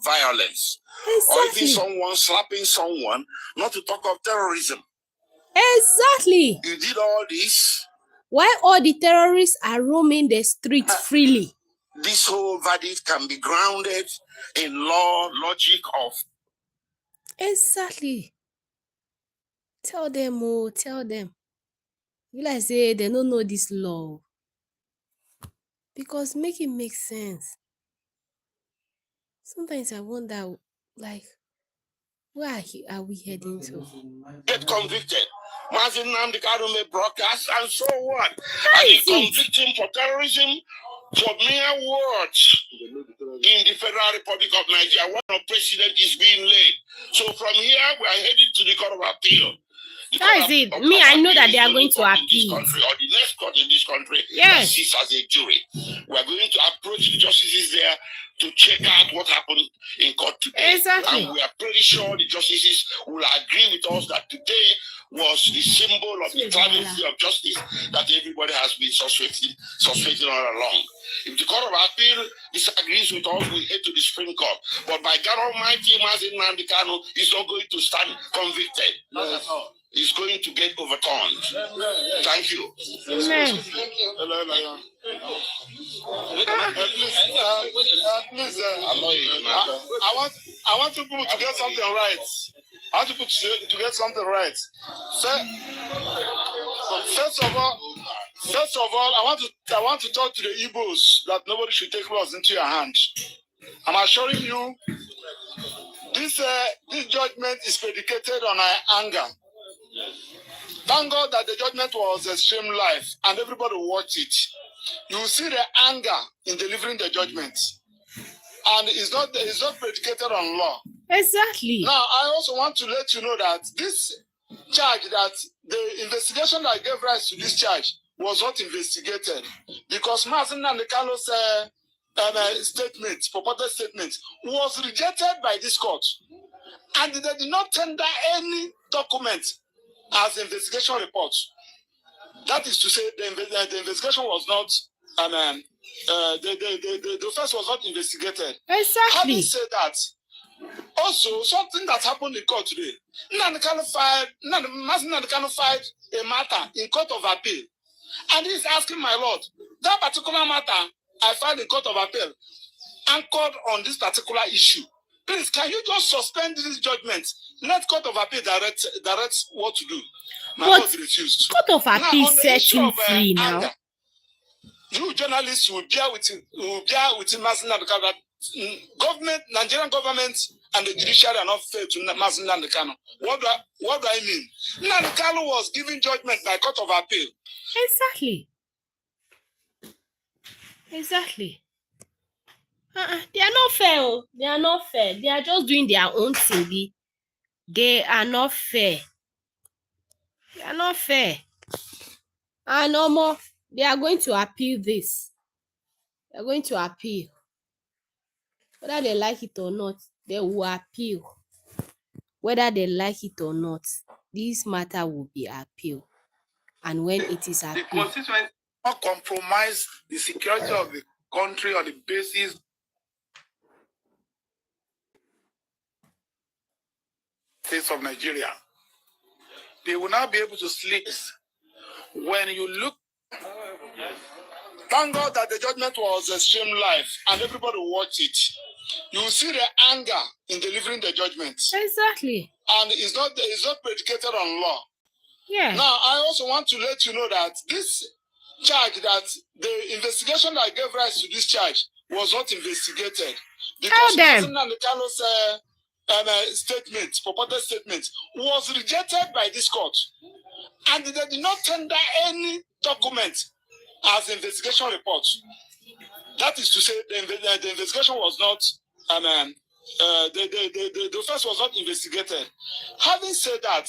violence. Exactly. Or even someone slapping someone, not to talk of terrorism. Exactly. You did all this. Why all the terrorists are roaming the streets freely? This whole verdict can be grounded in law, logic of. Exactly. Tell them, oh, tell them. Will I say they don't know this law? Because make it make sense. Sometimes I wonder, like, where are we heading to? Get convicted. Mazin Nnamdi Kanu may broadcast and so on. And you convict him for terrorism for mere words in the Federal Republic of Nigeria. One of president is being laid. So from here, we are heading to the Court of Appeal. That is it. Me, I know that they are going to appeal. Or the next court in this country yes. sits as a jury. We are going to approach the justices there to check out what happened in court today. Exactly. And we are pretty sure the justices will agree with us that today was the symbol of the clemency of justice that everybody has been suspecting all along. If the Court of Appeal disagrees with us, we head to the Supreme Court. But by God Almighty, Mazin Nnamdi Kanu is not going to stand convicted. Not at all. Is going to get overturned. Thank you. Amen. Hello. I want people to get something right. I want people to get something right. First of all, I want to talk to the Igbos that nobody should take laws into your hands. I'm assuring you, this judgment is predicated on our anger. Thank God that the judgment was streamed live and everybody watched it. You will see the anger in delivering the judgment. And it's not predicated on law. Exactly. Now, I also want to let you know that this charge, that the investigation that gave rise to this charge was not investigated. Because Mazin Nnamdi Kanu's purported statement, was rejected by this court. And they did not tender any document as investigation report. That is to say, the investigation was not, the offense was not investigated. Exactly. Having said that, also something that happened in court today, Mazin Nnamdi Kanu filed a matter in Court of Appeal, and he's asking my Lord, that particular matter I filed in Court of Appeal anchored on this particular issue. Please, can you just suspend this judgment? Let Court of Appeal direct what to do. My Lord refused. Court of Appeal set him free now. Anger, you journalists will bear with Mazin Nnamdi Kanu that government, Nigerian government and the judiciary are not fair to Mazin Nnamdi Kanu. What do I mean? Nnamdi Kanu was given judgment by Court of Appeal. Exactly. Exactly. They are not fair. They are not fair. They are just doing their own thing. They are not fair. They are not fair. And no more. They are going to appeal this. They are going to appeal. Whether they like it or not, they will appeal. Whether they like it or not, this matter will be appealed. And when it is appealed, the constituency will not compromise the security of the country on the basis of Nigeria. They will not be able to sleep. When you look, thank God that the judgment was streamed live and everybody watched it. You will see the anger in delivering the judgment. Exactly. And it's not predicated on law. Yeah. Now, I also want to let you know that this charge, that the investigation that gave rise to this charge was not investigated. Because Mazin Nnamdi Kanu's purported statement, was rejected by this court. And they did not tender any document as investigation report. That is to say, the investigation was not, the offense was not investigated. Having said that,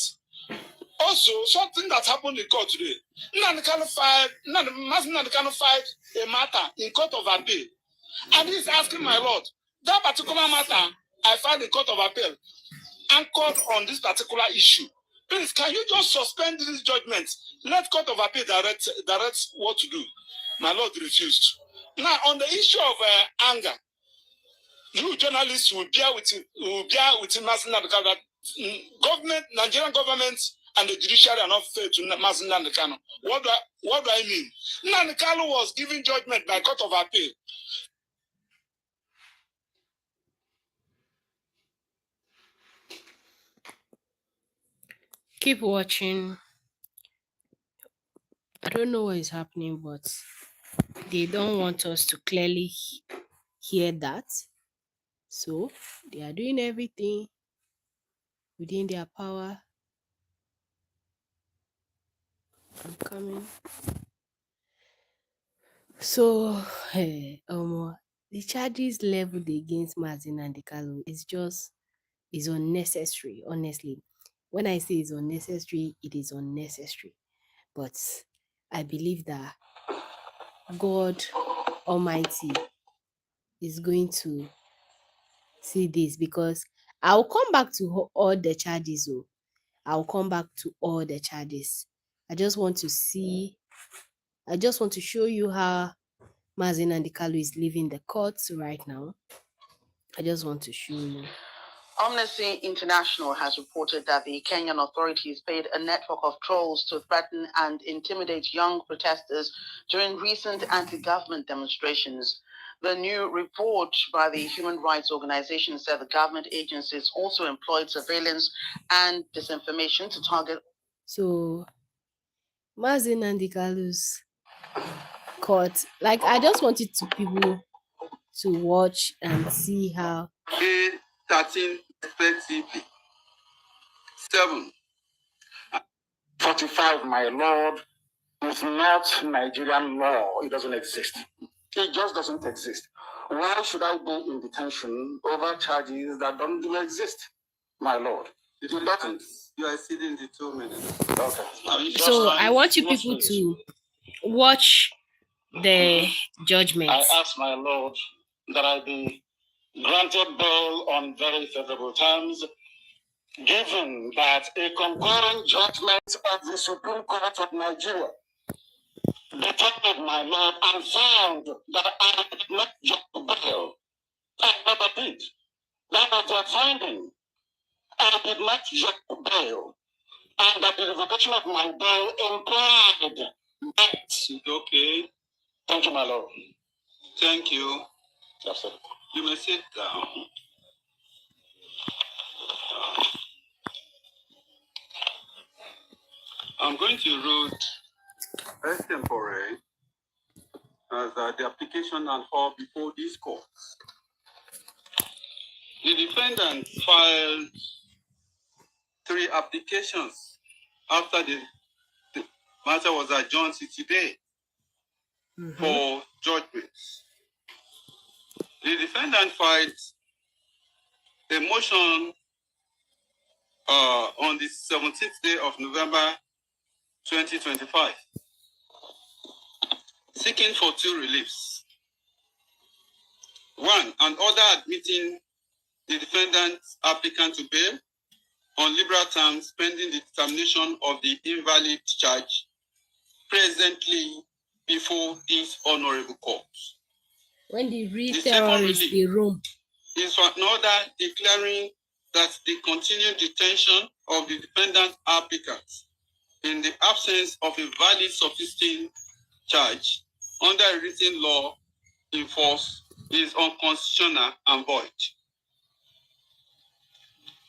also something that happened in court today, Mazin Nnamdi Kanu filed a matter in Court of Appeal, and he's asking my Lord, that particular matter I filed in Court of Appeal anchored on this particular issue. Please, can you just suspend this judgment? Let Court of Appeal direct what to do. My Lord refused. Now, on the issue of anger, you journalists will bear with Mazi Nnamdi Kanu that Nigerian government and the judiciary are not fair to Mazi Nnamdi Kanu. What do I mean? Nnamdi Kanu was given judgment by Court of Appeal. Keep watching. I don't know what is happening, but they don't want us to clearly hear that. So they are doing everything within their power. I'm coming. So, the charges leveled against Mazi Nnamdi Kanu is unnecessary, honestly. When I say it's unnecessary, it is unnecessary. But I believe that God Almighty is going to see this, because I'll come back to all the charges. I'll come back to all the charges. I just want to show you how Mazi Nnamdi Kanu is leaving the courts right now. I just want to show you. Amnesty International has reported that the Kenyan authorities paid a network of trolls to threaten and intimidate young protesters during recent anti-government demonstrations. The new report by the human rights organization said the government agencies also employed surveillance and disinformation to target. So, Mazi Nnamdi Kanu's court, like, I just wanted people to watch and see how. 13 respectively. 7. 45, my lord, is not Nigerian law. It doesn't exist. It just doesn't exist. Why should I be in detention over charges that don't even exist, my lord? It doesn't. You are exceeding the 2 minutes. Okay. So I want you people to watch the judgment. I ask my lord that I be granted bail on very favorable terms, given that a concurrent judgment of the Supreme Court of Nigeria detected my lord and found that I did not judge bail. I never did. That was their finding. I did not judge bail. And that the revocation of my bail implied that. Okay. Thank you, my lord. Thank you. Yes, sir. You may sit down. I'm going to read extempore as the application and all before this court. The defendant filed 3 applications after the matter was adjourned to today for judgment. The defendant filed a motion on the 17th day of November 2025, seeking for 2 reliefs. 1, an order admitting the defendant's applicant to bail on liberal terms pending the determination of the invalid charge presently before this honorable court. When they read terrorists, the room is for an order declaring that the continued detention of the defendant applicant in the absence of a valid subsisting charge under a written law in force is unconstitutional and void.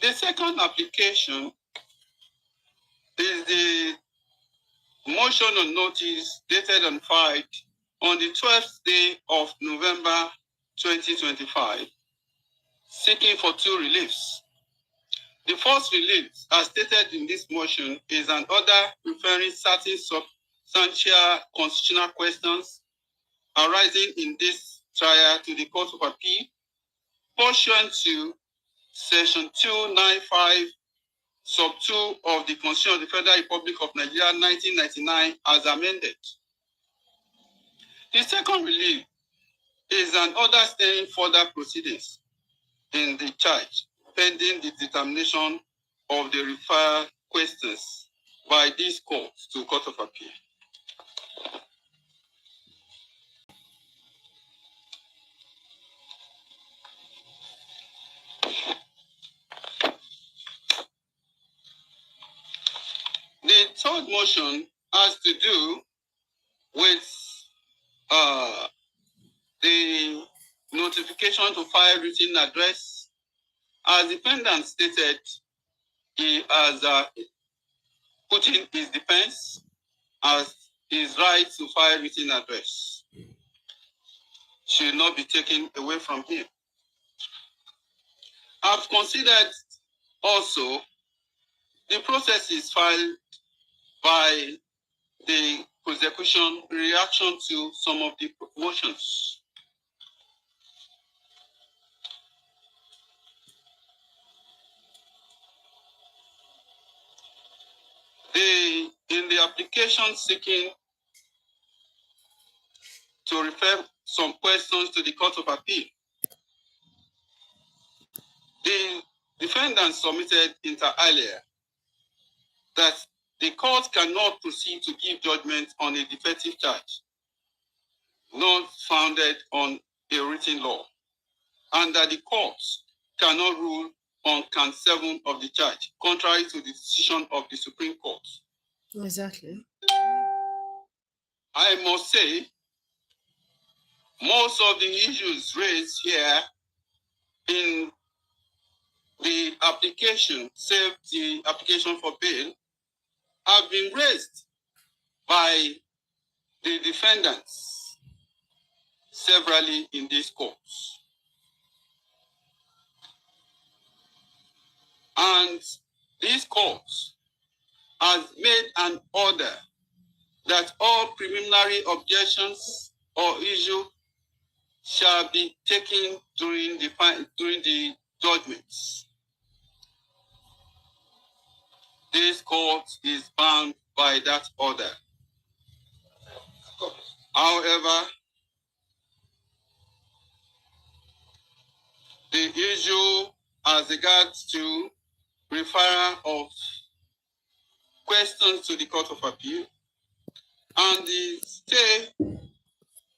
The second application is the motion on notice dated and filed on the 12th day of November 2025, seeking for 2 reliefs. The first relief, as stated in this motion, is an order referring certain substantial constitutional questions arising in this trial to the Court of Appeal, pursuant to Section 295, Sub 2 of the Constitution of the Federal Republic of Nigeria, 1999, as amended. The second relief is an order staying further proceedings in the charge, pending the determination of the referred questions by this court to Court of Appeal. third motion has to do with the notification to file written address. As defendant stated, he has put in his defense as his right to file written address should not be taken away from him. I've considered also the processes filed by the prosecution in reaction to some of the motions. In the application seeking to refer some questions to the Court of Appeal, the defendant submitted inter alia that the court cannot proceed to give judgment on a defective charge not founded on a written law, and that the court cannot rule on count 7 of the charge, contrary to the decision of the Supreme Court. Exactly. I must say, most of the issues raised here in the application, save the application for bail, have been raised by the defendants severally in these courts. And these courts has made an order that all preliminary objections or issue shall be taken during the judgments. This court is bound by that order. However, the issue as regards to referral of questions to the Court of Appeal and the stay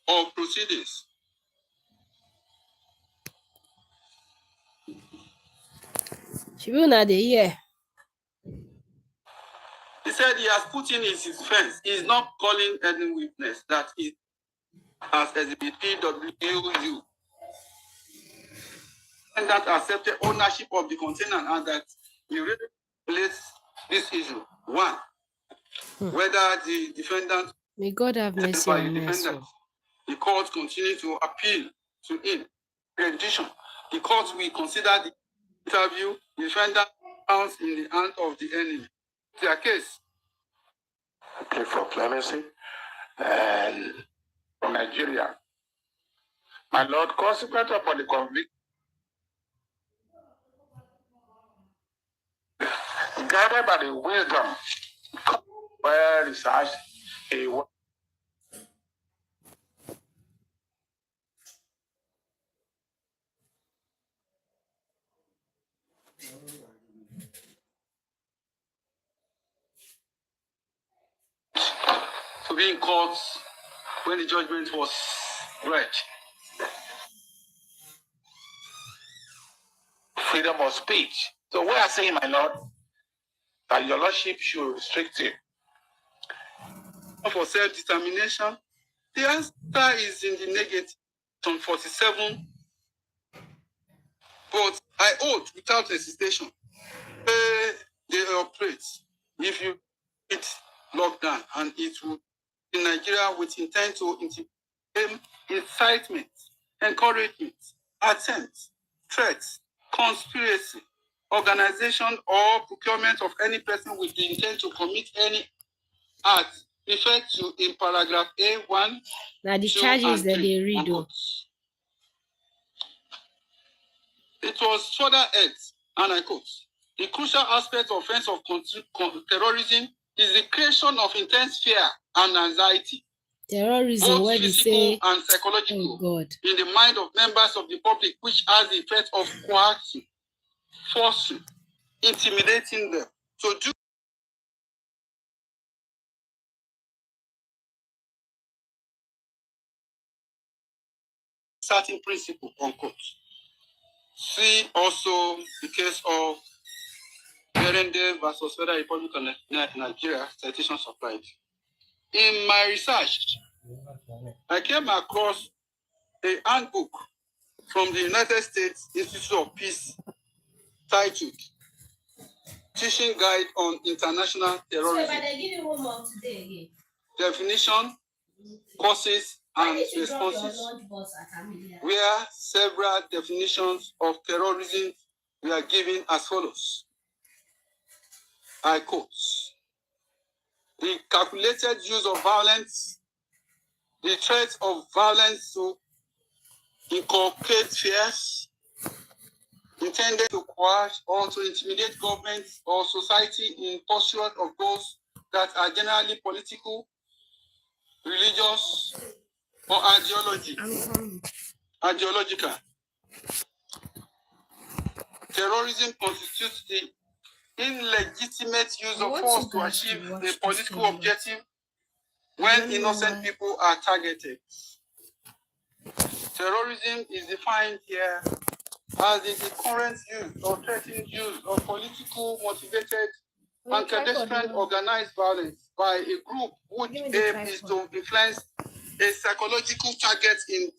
of proceedings. She will not hear. He said he has put in his defense. He is not calling any witness that he has exhibited PWU and that accepted ownership of the container and that he really relates this issue. One, whether the defendant May God have mercy on us. The court continue to appeal to him. In addition, the court will consider the interview the defendant found in the hand of the enemy. Their case. Apply for clemency and from Nigeria. My Lord, consequent upon the conviction, guided by the wisdom, well researched, to be in court when the judgment was read. freedom of speech. So we are saying, my Lord, that your Lordship should restrict it. For self-determination, the answer is in the negative, on 47. But I oath without hesitation, they operate. If you it's lockdown and it will in Nigeria with intent to intimidate, incitement, encouragement, attempt, threats, conspiracy, organization or procurement of any person with the intent to commit any act referred to in paragraph A1. Now the charges that they read. It was further added, and I quote, the crucial aspect of offense of terrorism is the creation of intense fear and anxiety. Terrorism, both what physical you say, and psychological, oh God, in the mind of members of the public, which has the effect of coercing, forcing, intimidating them to do certain principle, unquote. See also the case of 𝗙𝗪𝗓 versus Federal Republic of Nigeria, citation supplied. In my research, I came across a handbook from the United States Institute of Peace titled Teaching Guide on International Terrorism. Definition, causes, and responses, where several definitions of terrorism were given as follows. I quote, the calculated use of violence, the threat of violence to inculcate fears, intended to coerce or to intimidate governments or society in pursuit of goals that are generally political, religious, or ideological. Terrorism constitutes the illegitimate use of force to achieve a political objective when innocent people are targeted. Terrorism is defined here as the current use or threatened use of political motivated and clandestine organized violence by a group whose aim is to influence a psychological target in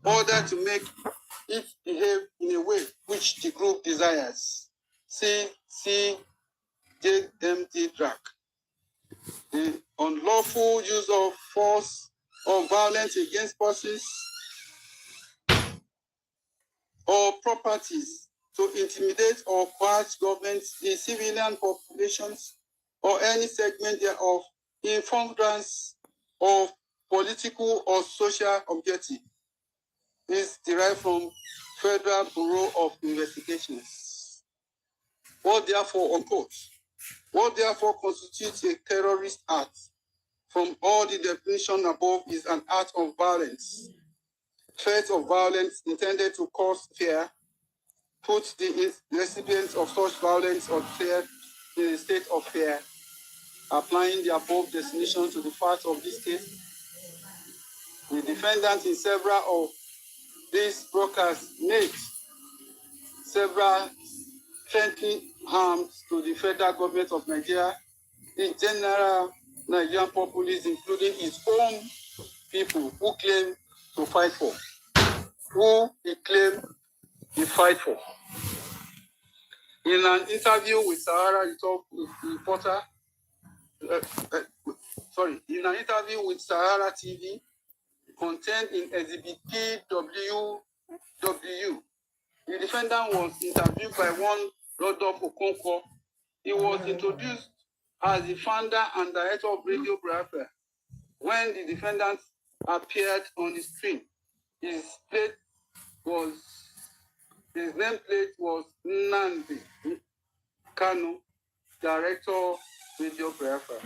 order to make it behave in a way which the group desires. 𝗙𝗪𝗓𝗥. The unlawful use of force or violence against persons or properties to intimidate or coerce governments, the civilian populations, or any segment thereof in furtherance of political or social objective is derived from Federal Bureau of Investigations. What therefore, unquote, what therefore constitutes a terrorist act from all the definition above is an act of violence, threat of violence intended to cause fear, put the recipients of such violence or fear in a state of fear. Applying the above definition to the facts of this case, the defendant in several of these broadcasts made several threatening harms to the federal government of Nigeria, the general Nigerian populace, including its own people who claim to fight for, who he claimed he fight for. In an interview with in an interview with Sahara TV, contained in Exhibit 𝗙𝗪𝗪𝗪, the defendant was interviewed by one Rodolfo Okonkwo. He was introduced as the founder and director of Radio Biafra. When the defendant appeared on the screen, his nameplate was Nnamdi Kanu, director Radio Biafra.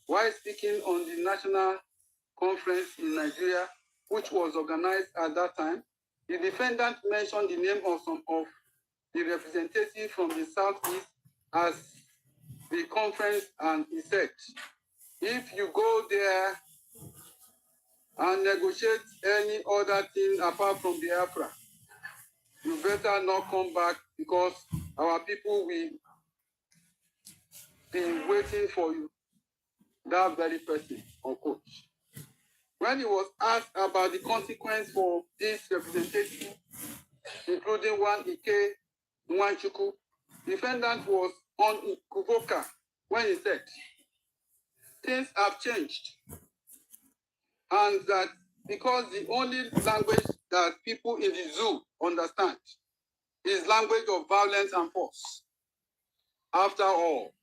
While speaking on the national conference in Nigeria, which was organized at that time, the defendant mentioned the name of some of the representatives from the Southeast as the conference, and he said, if you go there and negotiate any other thing apart from Biafra, you better not come back because our people will be waiting for you. That very person, unquote. When he was asked about the consequence for this representation, including one 𝗖𝗛𝗏𝗏, the defendant was unequivocal when he said, things have changed, and that because the only language that people in the zoo understand is language of violence and force. After all,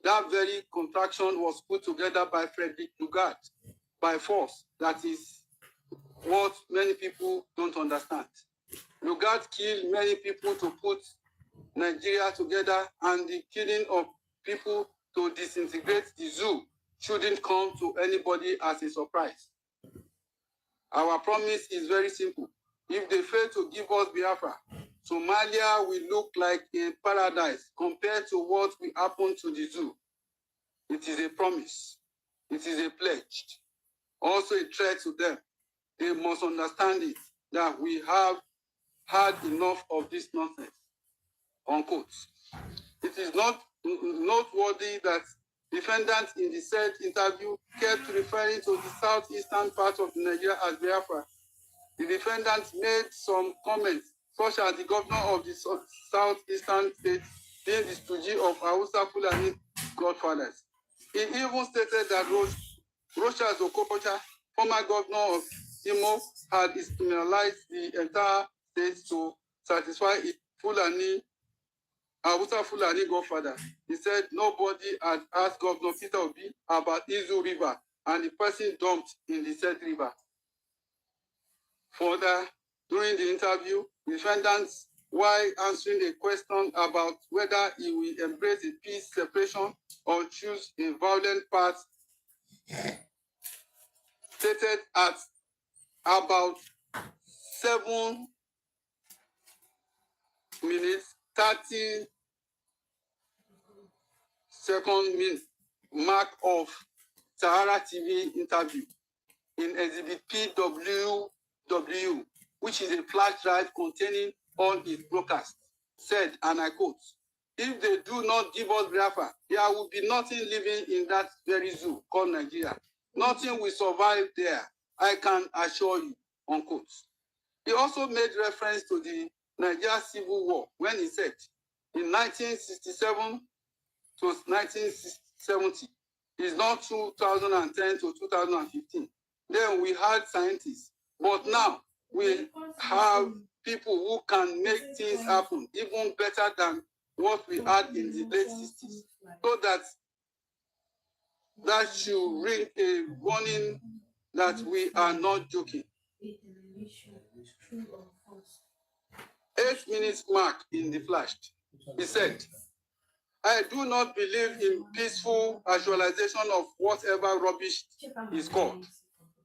that very contraction was put together by Frederick Lugard by force. That is what many people don't understand. Lugard killed many people to put Nigeria together, and the killing of people to disintegrate the zoo shouldn't come to anybody as a surprise. Our promise is very simple. If they fail to give us Biafra, Somalia will look like a paradise compared to what will happen to the zoo. It is a promise. It is a pledge. Also a threat to them. They must understand it, that we have had enough of this nonsense. Unquote. It It is not noteworthy that defendants in the said interview kept referring to the southeastern part of Nigeria as Biafra. The defendants made some comments, such as the governor of the southeastern state being the stooge of 𝗖𝗛𝗪 godfathers. He even stated that 𝗙𝗪𝗪𝗪𝗪𝗪𝗪𝗪𝗪𝗪𝗪𝗪𝗪𝗪𝗪𝗪𝗪𝗪𝗪 had had criminalized the entire state to satisfy its 𝗙𝗪𝗪𝗪𝗪𝗪𝗪𝗪𝗪𝗪𝗪𝗪𝗪 godfather. He said nobody had asked Governor Peter Obi about 𝐤𝐵 River and the person dumped in the said river. Further, during the interview, defendants, while answering a question about whether he will embrace a peace separation or choose a violent path, stated at about 7 minutes 30-second mark of Sahara TV interview in exhibit PWW, which is a flash drive containing all its broadcasts, said, and I quote, "If they do not give us Biafra, there will be nothing living in that very zoo called Nigeria. Nothing will survive there, I can assure you," unquote. He also made reference to the Nigeria Civil War when he said, in 1967 to 1970, it's not 2010 to 2015. Then we had scientists, but now we have people who can make things happen even better than what we had in the late 60s. So that should ring a warning that we are not joking. 8 minutes mark in the flash. He said, "I do not believe in peaceful actualization of whatever rubbish is called.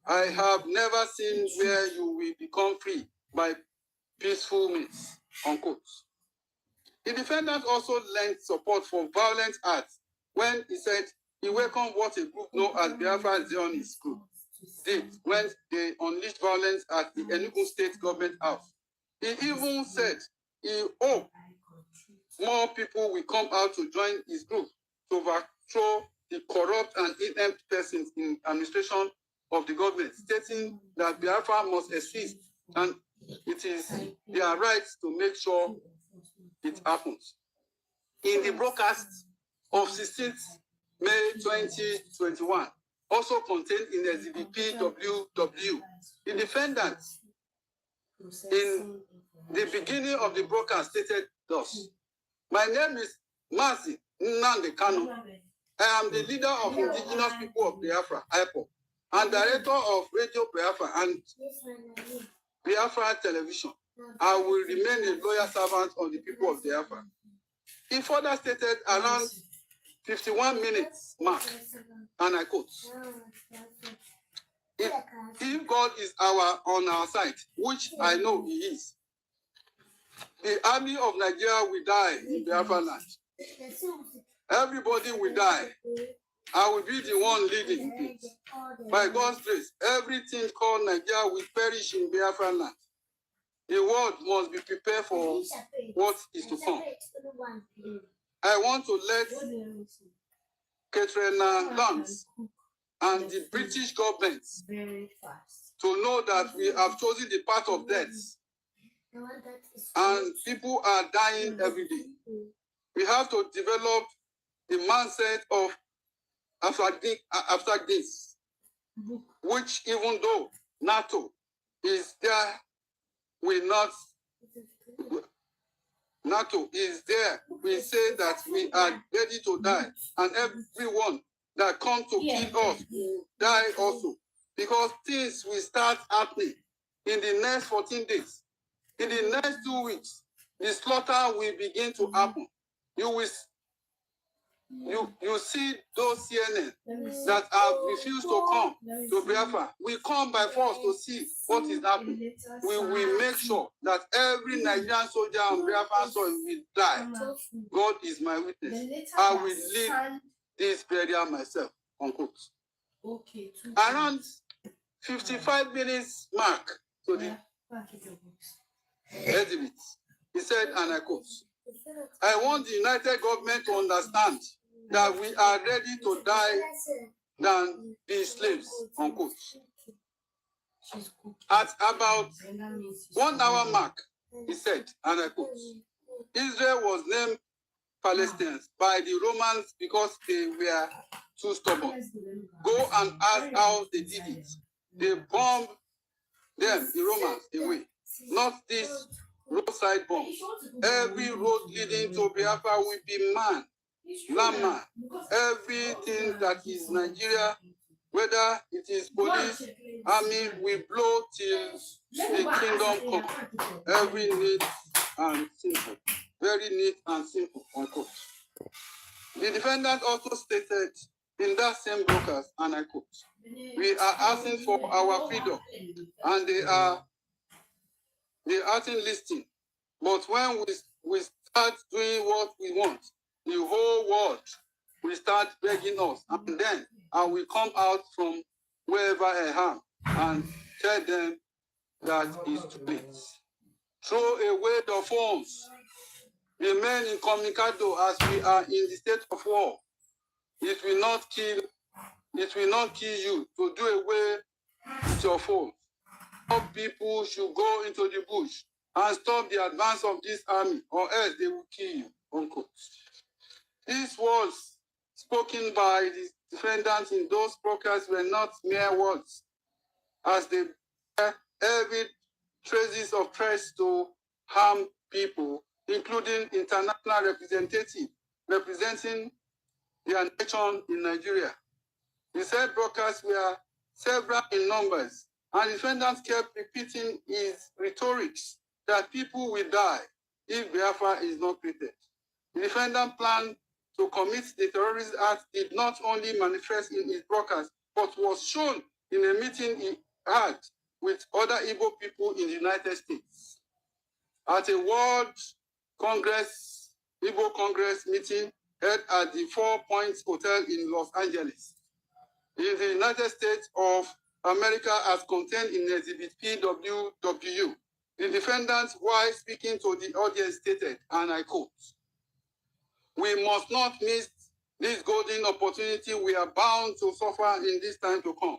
I have never seen where you will become free by peaceful means," unquote. The defendant also lent support for violent acts when he said he welcomed what a group known as Biafra Zionist group did when they unleashed violence at the Enugu State Government House. He even said he hoped more people will come out to join his group to overthrow the corrupt and inept persons in administration of the government, stating that Biafra must exist and it is their right to make sure it happens. In the broadcast of 16th May 2021, also contained in exhibit PWW, the defendants in the beginning of the broadcast stated thus: "My name is Nnamdi Kanu. I am the leader of indigenous people of Biafra, IPOB, and director of Radio Biafra and Biafra Television. I will remain a loyal servant of the people of Biafra." He further stated around 51 minutes mark, and I quote, "If God is on our side, which I know He is, the army of Nigeria will die in Biafra land. Everybody will die. I will be the one leading it. By God's grace, everything called Nigeria will perish in Biafra land. The world must be prepared for what is to come. I want to let 𝗘𝗡𝗟 and the British government to know that we have chosen the path of death and people are dying every day. We have to develop the mindset of after this, which even though NATO is there, NATO is there. We say that we are ready to die, and everyone that comes to kill us will die also, because things will start happening in the next 14 days. In the next 2 weeks, the slaughter will begin to happen. You see those CNN that have refused to come to Biafra. We come by force to see what is happening. We will make sure that every Nigerian soldier on Biafra soil will die. God is my witness. I will lead this burial myself, unquote. Okay. Around 55 minutes mark to the exhibit, he said, and I quote, I want the United Government to understand that we are ready to die than be slaves, unquote. At about 1 hour mark, he said, and I quote, Israel was named Palestinians by the Romans because they were too stubborn. Go and ask how they did it. They bombed them, the Romans, away. Not this roadside bomb. Every road leading to Biafra will be man, landman. Everything that is Nigeria, whether it is police, army, will blow till the kingdom come. Every neat and simple. Very neat and simple, unquote. The defendant also stated in that same broadcast, and I quote, we are asking for our freedom, and they are asking listening. But when we start doing what we want, the whole world will start begging us, and then I will come out from wherever I am and tell them that it's too late. Throw away the phones. Remain incommunicado as we are in the state of war. It will not kill you to do away with your phone. All people should go into the bush and stop the advance of this army, or else they will kill you, unquote. These words spoken by the defendants in those broadcasts were not mere words, as they bear every traces of threats to harm people, including international representatives representing their nation in Nigeria. The said broadcasts were several in numbers, and the defendants kept repeating his rhetorics that people will die if Biafra is not created. The defendant plan to commit the terrorist act did not only manifest in his broadcast, but was shown in a meeting he had with other Igbo people in the United States. At a World Congress, Igbo Congress meeting held at the 4 Points Hotel in Los Angeles, in the United States of America, as contained in Exhibit PWW. The defendant, while speaking to the audience, stated, and I quote, we must not miss this golden opportunity we are bound to suffer in this time to come.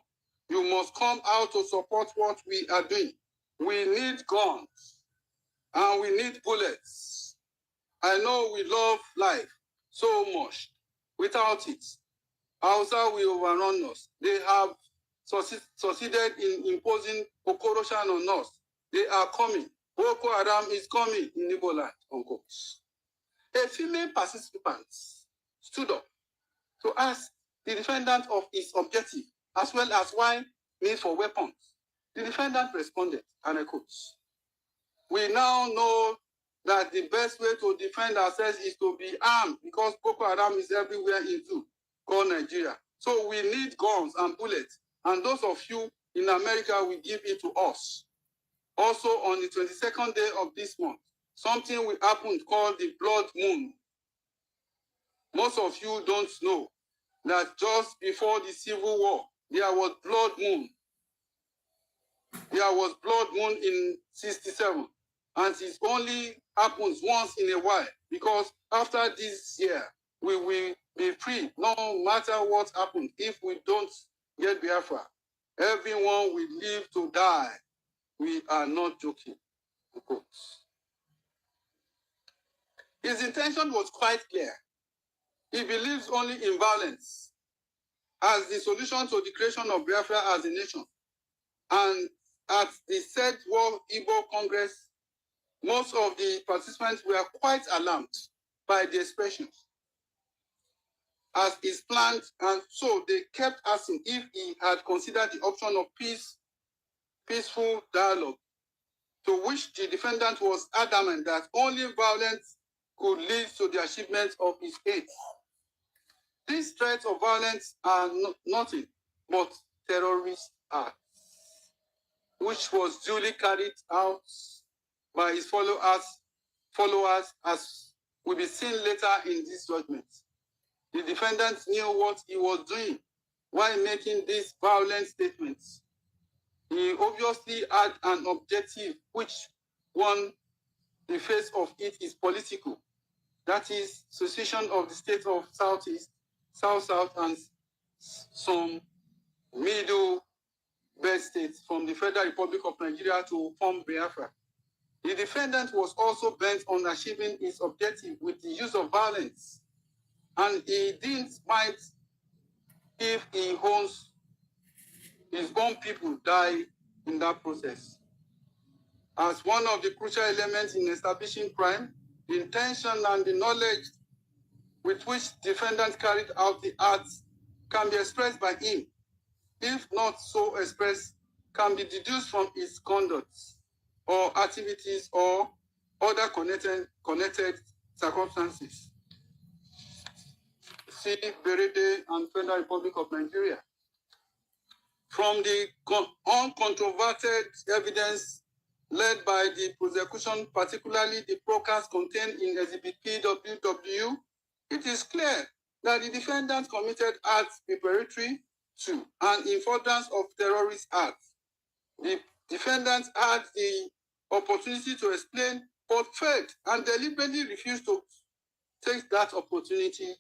You must come out to support what we are doing. We need guns and we need bullets. I know we love life so much. Without it, Hausa will overrun us. They have succeeded in imposing Okoroshan on us. They are coming. Boko Haram is coming in Igbo land, unquote. A female participant stood up to ask the defendant of his objective, as well as why need for weapons. The defendant responded, and I quote, we now know that the best way to defend ourselves is to be armed, because Boko Haram is everywhere in zoo, called Nigeria. So we need guns and bullets, and those of you in America will give it to us. Also, on the 22nd day of this month, something will happen called the blood moon. Most of you don't know that just before the Civil War, there was blood moon. There was blood moon in 67, and it only happens once in a while, because after this year, we will be free, no matter what happens. If we don't get Biafra, everyone will live to die. We are not joking. His intention was quite clear. He believes only in violence as the solution to the creation of Biafra as a nation. And at the said World Igbo Congress, most of the participants were quite alarmed by the expressions as is planned, and so they kept asking if he had considered the option of peaceful dialogue, to which the defendant was adamant that only violence could lead to the achievement of his aims. These threats of violence are nothing but terrorist acts, which was duly carried out by his followers, as will be seen later in this judgment. The defendant knew what he was doing while making these violent statements. He obviously had an objective, which one, the face of it is political, that is, secession of the state of Southeast, South-South, and some middle belt states from the Federal Republic of Nigeria to form Biafra. The defendant was also bent on achieving his objective with the use of violence, and he didn't mind if his own people die in that process. As one of the crucial elements in establishing crime, the intention and the knowledge with which defendants carried out the acts can be expressed by him. If not so expressed, can be deduced from his conduct or activities or other connected circumstances. See Berede and Federal Republic of Nigeria. From the uncontroverted evidence led by the prosecution, particularly the broadcast contained in Exhibit PWW, it is clear that the defendant committed acts preparatory to and in furtherance of terrorist acts. The defendant had the opportunity to explain, but failed and deliberately refused to take that opportunity.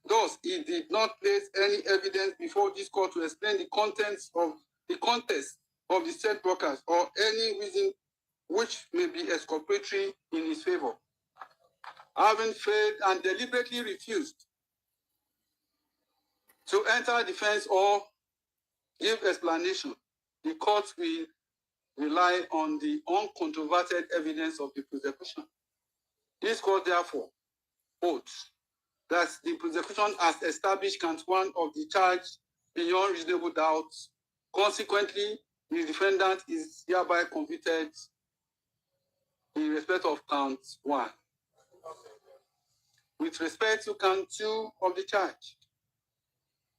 Thus, he did not place any evidence before this court to explain the context of the said broadcast or any reason which may be exculpatory in his favor. Having failed and deliberately refused to enter defense or give explanation, the court will rely on the uncontroverted evidence of the prosecution. This court therefore holds that the prosecution has established count one of the charge beyond reasonable doubt. Consequently, the defendant is hereby convicted in respect of count one. With respect to count two of the charge,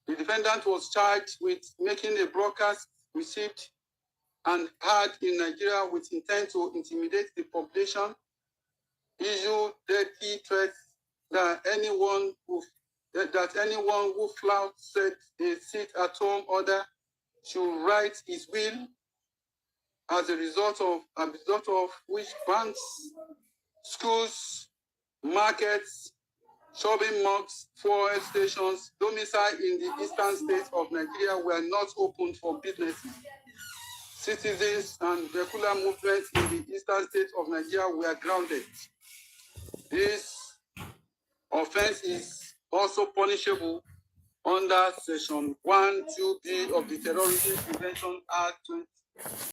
the defendant was charged with making a broadcast received and heard in Nigeria with intent to intimidate the population, issue deadly threats that anyone who flouts a sit-at-home order should write his will, as a result of which banks, schools, markets, shopping malls, fuel stations domiciled in the eastern states of Nigeria were not opened for businesses. Citizens and vehicular movements in the eastern states of Nigeria were grounded. This offense is also punishable under Section 1(2)(b) of the Terrorism Prevention Act